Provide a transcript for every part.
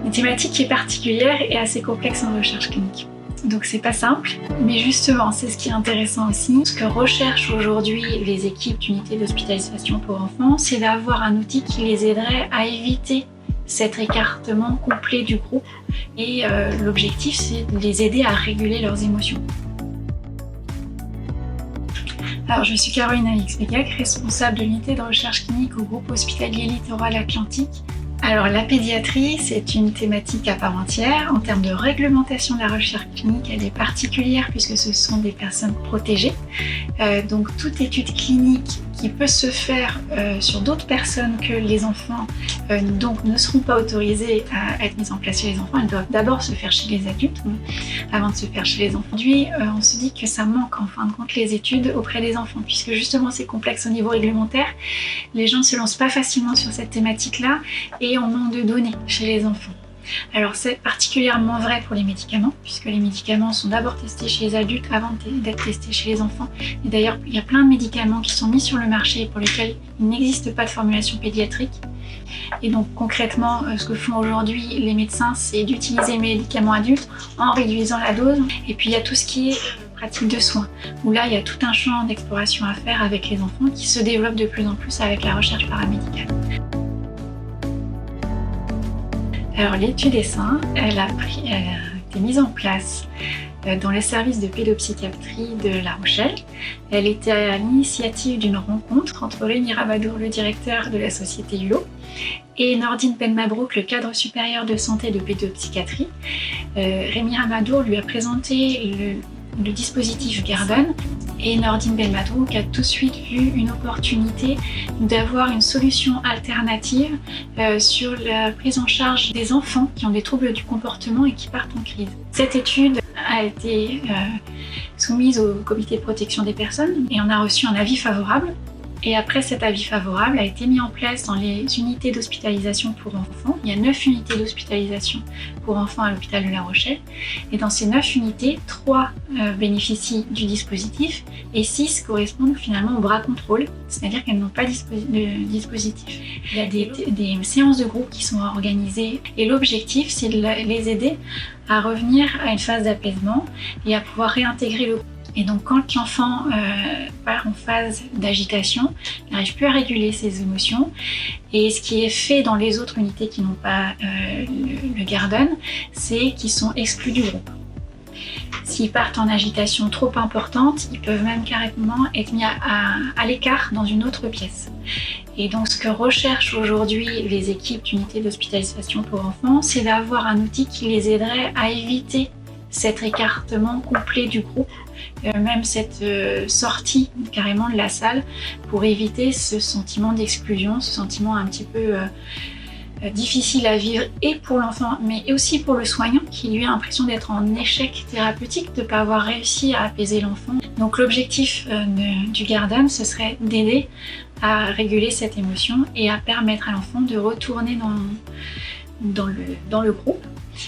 Une thématique qui est particulière et assez complexe en recherche clinique. Donc c'est pas simple, mais justement c'est ce qui est intéressant aussi. Ce que recherchent aujourd'hui les équipes d'unités d'hospitalisation pour enfants, c'est d'avoir un outil qui les aiderait à éviter cet écartement complet du groupe. Et l'objectif, c'est de les aider à réguler leurs émotions. Alors, je suis Caroline Alix-Bégac, responsable de l'unité de recherche clinique au groupe hospitalier Littoral Atlantique. Alors, la pédiatrie, c'est une thématique à part entière. En termes de réglementation de la recherche clinique, elle est particulière puisque ce sont des personnes protégées. Donc, toute étude clinique qui peut se faire sur d'autres personnes que les enfants donc ne seront pas autorisées à être mises en place chez les enfants. Elles doivent d'abord se faire chez les adultes avant de se faire chez les enfants. Aujourd'hui, on se dit que ça manque en fin de compte les études auprès des enfants puisque justement c'est complexe au niveau réglementaire. Les gens ne se lancent pas facilement sur cette thématique-là et on manque de données chez les enfants. Alors c'est particulièrement vrai pour les médicaments, puisque les médicaments sont d'abord testés chez les adultes avant d'être testés chez les enfants. Et d'ailleurs, il y a plein de médicaments qui sont mis sur le marché pour lesquels il n'existe pas de formulation pédiatrique. Et donc concrètement, ce que font aujourd'hui les médecins, c'est d'utiliser les médicaments adultes en réduisant la dose. Et puis il y a tout ce qui est pratique de soins, où là il y a tout un champ d'exploration à faire avec les enfants qui se développe de plus en plus avec la recherche paramédicale. Alors l'étude ESSEIN, elle a été mise en place dans les services de pédopsychiatrie de La Rochelle. Elle était à l'initiative d'une rencontre entre Rémi Ramadour, le directeur de la société Hulot, et Nordine Penmabrouk, le cadre supérieur de santé de pédopsychiatrie. Rémi Ramadour lui a présenté le dispositif Garden et Nordine Penmabrouk a tout de suite vu une opportunité d'avoir une solution alternative sur la prise en charge des enfants qui ont des troubles du comportement et qui partent en crise. Cette étude a été soumise au comité de protection des personnes et on a reçu un avis favorable. Et après cet avis favorable a été mis en place dans les unités d'hospitalisation pour enfants. Il y a 9 unités d'hospitalisation pour enfants à l'hôpital de La Rochelle. Et dans ces 9 unités, 3 bénéficient du dispositif et 6 correspondent finalement au bras contrôle, c'est-à-dire qu'elles n'ont pas de dispositif. Il y a des séances de groupe qui sont organisées et l'objectif, c'est de les aider à revenir à une phase d'apaisement et à pouvoir réintégrer le groupe. Et donc quand l'enfant part en phase d'agitation, il n'arrive plus à réguler ses émotions. Et ce qui est fait dans les autres unités qui n'ont pas le Garden, c'est qu'ils sont exclus du groupe. S'ils partent en agitation trop importante, ils peuvent même carrément être mis à l'écart dans une autre pièce. Et donc ce que recherchent aujourd'hui les équipes d'unités d'hospitalisation pour enfants, c'est d'avoir un outil qui les aiderait à éviter cet écartement complet du groupe, même cette sortie carrément de la salle pour éviter ce sentiment d'exclusion, ce sentiment un petit peu difficile à vivre et pour l'enfant mais aussi pour le soignant qui lui a l'impression d'être en échec thérapeutique, de ne pas avoir réussi à apaiser l'enfant. Donc l'objectif du Garden, ce serait d'aider à réguler cette émotion et à permettre à l'enfant de retourner dans le groupe.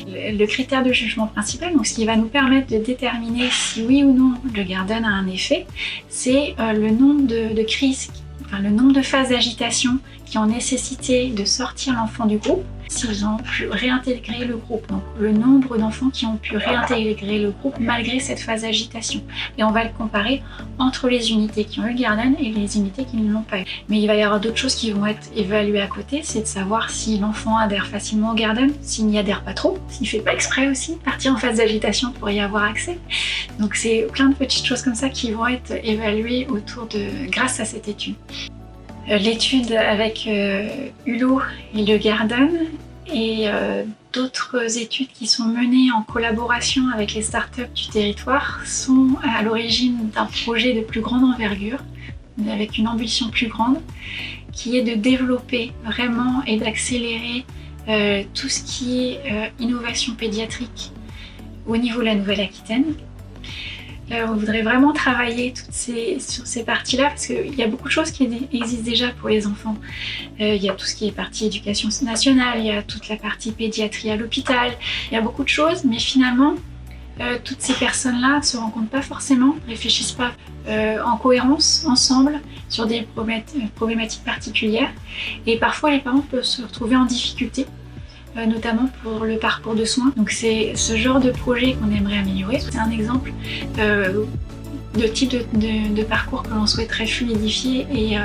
Le critère de jugement principal, donc ce qui va nous permettre de déterminer si oui ou non le Garden a un effet, c'est le nombre de crises, le nombre de phases d'agitation qui ont nécessité de sortir l'enfant du groupe, s'ils ont pu réintégrer le groupe, donc le nombre d'enfants qui ont pu réintégrer le groupe malgré cette phase d'agitation. Et on va le comparer entre les unités qui ont eu le Garden et les unités qui ne l'ont pas eu. Mais il va y avoir d'autres choses qui vont être évaluées à côté, c'est de savoir si l'enfant adhère facilement au Garden, s'il n'y adhère pas trop, s'il ne fait pas exprès aussi, partir en phase d'agitation pour y avoir accès. Donc c'est plein de petites choses comme ça qui vont être évaluées grâce à cette étude. L'étude avec Hulot et le Garden et d'autres études qui sont menées en collaboration avec les startups du territoire sont à l'origine d'un projet de plus grande envergure, avec une ambition plus grande, qui est de développer vraiment et d'accélérer tout ce qui est innovation pédiatrique au niveau de la Nouvelle-Aquitaine. On voudrait vraiment travailler sur ces parties-là parce qu'il y a beaucoup de choses qui existent déjà pour les enfants. Il y a tout ce qui est partie éducation nationale, il y a toute la partie pédiatrie à l'hôpital, il y a beaucoup de choses, mais finalement, toutes ces personnes-là ne se rencontrent pas forcément, ne réfléchissent pas en cohérence, ensemble, sur des problématiques particulières. Et parfois, les parents peuvent se retrouver en difficulté notamment pour le parcours de soins. Donc c'est ce genre de projet qu'on aimerait améliorer. C'est un exemple de type de parcours que l'on souhaiterait fluidifier et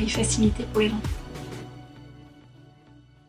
faciliter pour les enfants.